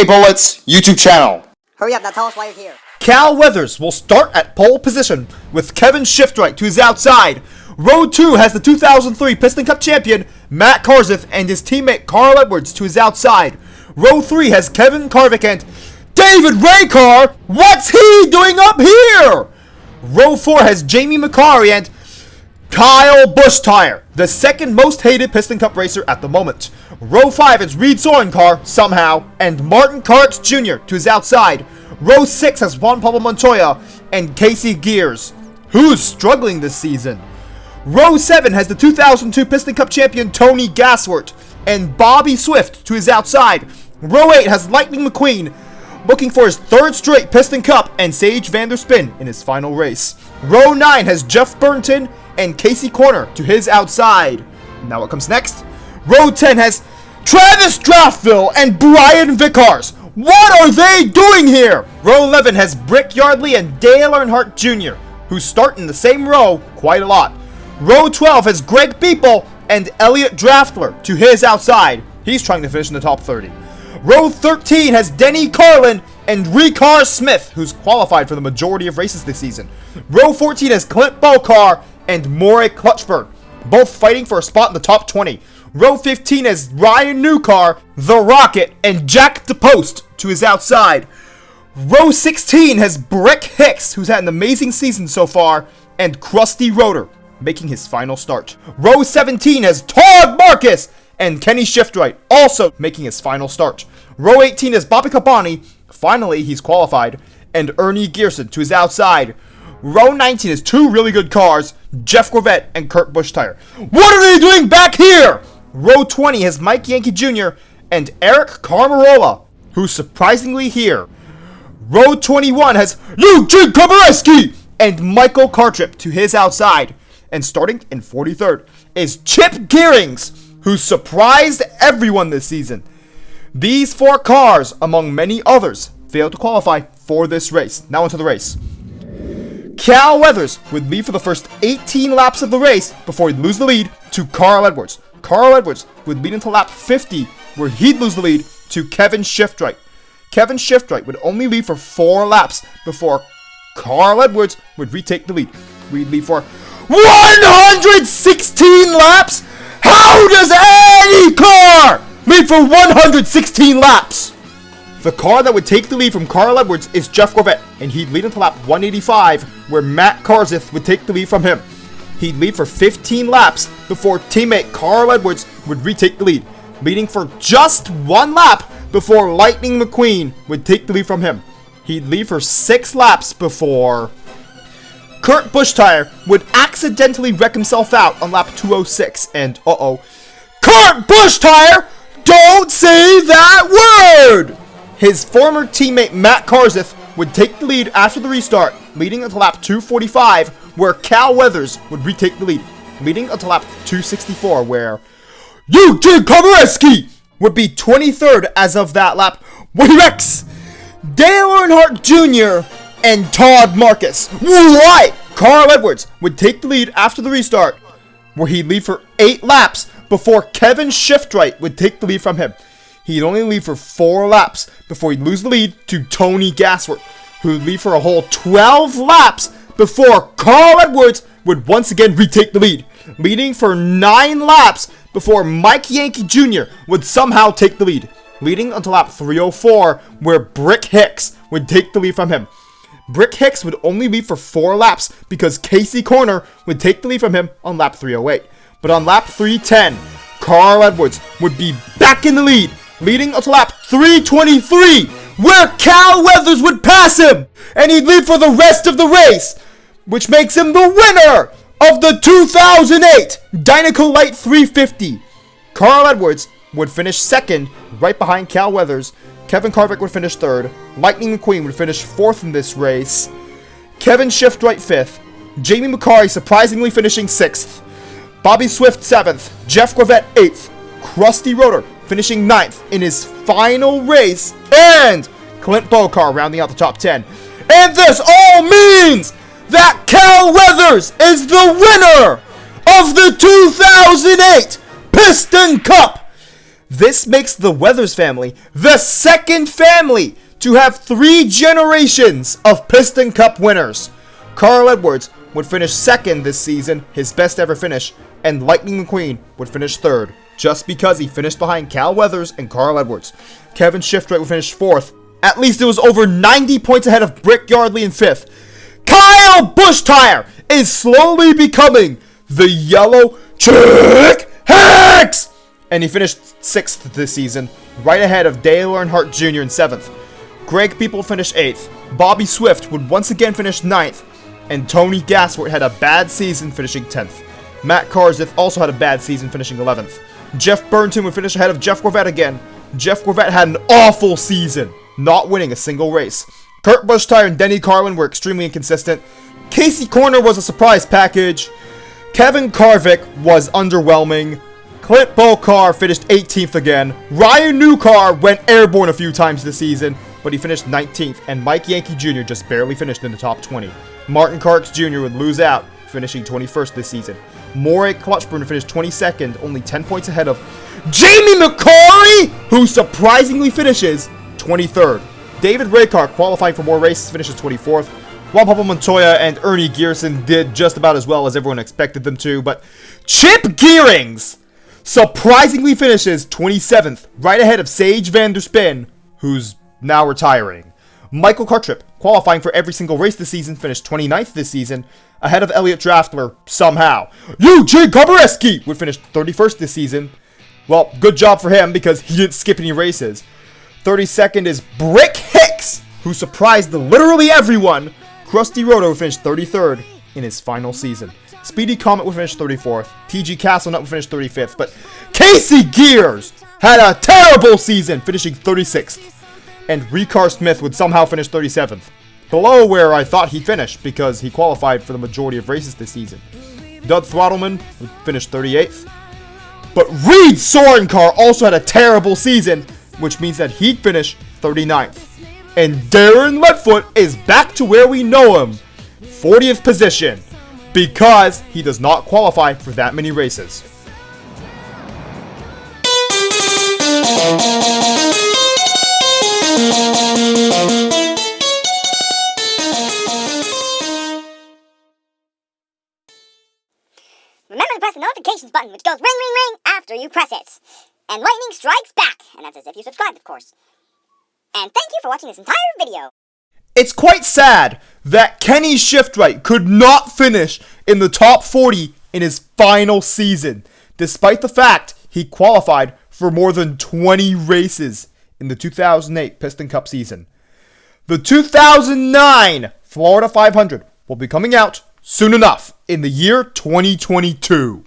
Hey Bullets YouTube channel. Hurry up, now tell us why you're here. Cal Weathers will start at pole position with Kevin Shiftright to his outside. Row 2 has the 2003 Piston Cup champion Matt Karseth and his teammate Carl Edwards to his outside. Row 3 has Kevin Karvik and David Raycar. What's he doing up here? Row 4 has Jamie McCarry and Kyle Busch-Tire, the second most hated Piston Cup racer at the moment. Row 5 is Reed Sorencar, somehow, and Martin Karts Jr. to his outside. Row 6 has Juan Pablo Montoya and Casey Gears, who's struggling this season. Row 7 has the 2002 Piston Cup champion Tony Gasswort and Bobby Swift to his outside. Row 8 has Lightning McQueen, looking for his third straight Piston Cup, and Sage Vanderspin in his final race. Row 9 has Jeff Burnton and Casey Corner to his outside. Now what comes next? Row 10 has Travis Draftville and Brian Vickers. What are they doing here? Row 11 has Brick Yardley and Dale Earnhardt Jr., who start in the same row quite a lot. Row 12 has Greg Beeple and Elliot Draftler to his outside. He's trying to finish in the top 30. Row 13 has Denny Carlin and Ricard Smith, who's qualified for the majority of races this season. Row 14 has Clint Bokar and Morey Clutchberg, both fighting for a spot in the top 20. Row 15 has Ryan Newcar, The Rocket, and Jack DePost to his outside. Row 16 has Brick Hicks, who's had an amazing season so far, and Krusty Rotor, making his final start. Row 17 has Todd Marcus and Kenny Shiftright, also making his final start. Row 18 is Bobby Cabani, finally he's qualified, and Ernie Gearson to his outside. Row 19 is two really good cars, Jeff Gorvette and Kurt Busch-Tire. What are they doing back here? Row 20 has Mike Yankee Jr. and Eric Carmarola, who's surprisingly here. Row 21 has Eugene Komareski and Michael Cartrip to his outside. And starting in 43rd is Chip Gearings, who surprised everyone this season. These four cars, among many others, failed to qualify for this race. Now into the race. Cal Weathers would lead for the first 18 laps of the race before he'd lose the lead to Carl Edwards. Carl Edwards would lead until lap 50, where he'd lose the lead to Kevin Shiftright. Kevin Shiftright would only lead for 4 laps before Carl Edwards would retake the lead. We'd lead for 116 laps? How does any car lead for 116 laps? The car that would take the lead from Carl Edwards is Jeff Gorvette, and he'd lead until lap 185, where Matt Karseth would take the lead from him. He'd lead for 15 laps before teammate Carl Edwards would retake the lead, leading for just 1 lap before Lightning McQueen would take the lead from him. He'd lead for 6 laps before Kurt Busch-Tire would accidentally wreck himself out on lap 206, and Kurt Busch-Tire, don't say that word! His former teammate Matt Karseth would take the lead after the restart, leading until lap 245, where Cal Weathers would retake the lead, leading until lap 264, where Eugene Komareski would be 23rd as of that lap, where he wrecks Dale Earnhardt Jr. and Todd Marcus. Why? Carl Edwards would take the lead after the restart, where he'd lead for 8 laps before Kevin Shiftright would take the lead from him. He'd only lead for 4 laps before he'd lose the lead to Tony Gasswort, who would lead for a whole 12 laps before Carl Edwards would once again retake the lead, leading for 9 laps before Mike Yankee Jr. would somehow take the lead, leading until lap 304, where Brick Hicks would take the lead from him. Brick Hicks would only lead for 4 laps because Casey Corner would take the lead from him on lap 308. But on lap 310, Carl Edwards would be back in the lead, leading until lap 323, where Cal Weathers would pass him, and he'd lead for the rest of the race, which makes him the winner of the 2008 Dinoco Light 350. Carl Edwards would finish second, right behind Cal Weathers. Kevin Karvik would finish third. Lightning McQueen would finish 4th in this race. Kevin Shiftright 5th. Jamie McCarry surprisingly finishing 6th. Bobby Swift 7th. Jeff Gorvette 8th. Krusty Rotor finishing 9th in his final race. And Clint Bokar rounding out the top 10. And this all means that Cal Weathers is the winner of the 2008 Piston Cup. This makes the Weathers family the second family to have 3 generations of Piston Cup winners. Carl Edwards would finish second this season, his best ever finish, and Lightning McQueen would finish third, just because he finished behind Cal Weathers and Carl Edwards. Kevin Shiftright would finish fourth. At least it was over 90 points ahead of Brick Yardley in fifth. Kyle Busch Tire is slowly becoming the Yellow Chick Hex! And he finished sixth this season, right ahead of Dale Earnhardt Jr. in seventh. Greg People finished eighth. Bobby Swift would once again finish ninth. And Tony Gassford had a bad season, finishing 10th. Matt Karseth also had a bad season, finishing 11th. Jeff Burnton would finish ahead of Jeff Gorvette again. Jeff Gorvette had an awful season, not winning a single race. Kurt Busch-Tire and Denny Carlin were extremely inconsistent. Casey Corner was a surprise package. Kevin Karvik was underwhelming. Clint Bokar finished 18th again. Ryan Newcar went airborne a few times this season, but he finished 19th. And Mike Yankee Jr. just barely finished in the top 20. Martin Karks Jr. would lose out, finishing 21st this season. Moray Clutchburn finished 22nd, only 10 points ahead of Jamie McCory, who surprisingly finishes 23rd. David Raycar, qualifying for more races, finishes 24th. Juan Pablo Montoya and Ernie Gearson did just about as well as everyone expected them to, but Chip Gearings surprisingly finishes 27th, right ahead of Sage Van Der Spin, who's now retiring. Michael Cartrip, qualifying for every single race this season, finished 29th this season, ahead of Elliot Draftler somehow. Eugene Kobareski would finish 31st this season. Well, good job for him because he didn't skip any races. 32nd is Brick Hicks, who surprised literally everyone. Krusty Roto would finish 33rd in his final season. Speedy Comet would finish 34th. TG Castlenut would finish 35th. But Casey Gears had a terrible season, finishing 36th. And Ricard Smith would somehow finish 37th. Below where I thought he'd finish because he qualified for the majority of races this season. Doug Throttleman would finish 38th. But Reed Sorencar also had a terrible season, which means that he'd finish 39th. And Darren Leadfoot is back to where we know him, 40th position, because he does not qualify for that many races. Remember to press the notifications button, which goes ring, ring, ring after you press it. And lightning strikes back, and that's as if you subscribed, of course. And thank you for watching this entire video. It's quite sad that Kenny Shiftright could not finish in the top 40 in his final season, despite the fact he qualified for more than 20 races in the 2008 Piston Cup season. The 2009 Florida 500 will be coming out soon enough in the year 2022.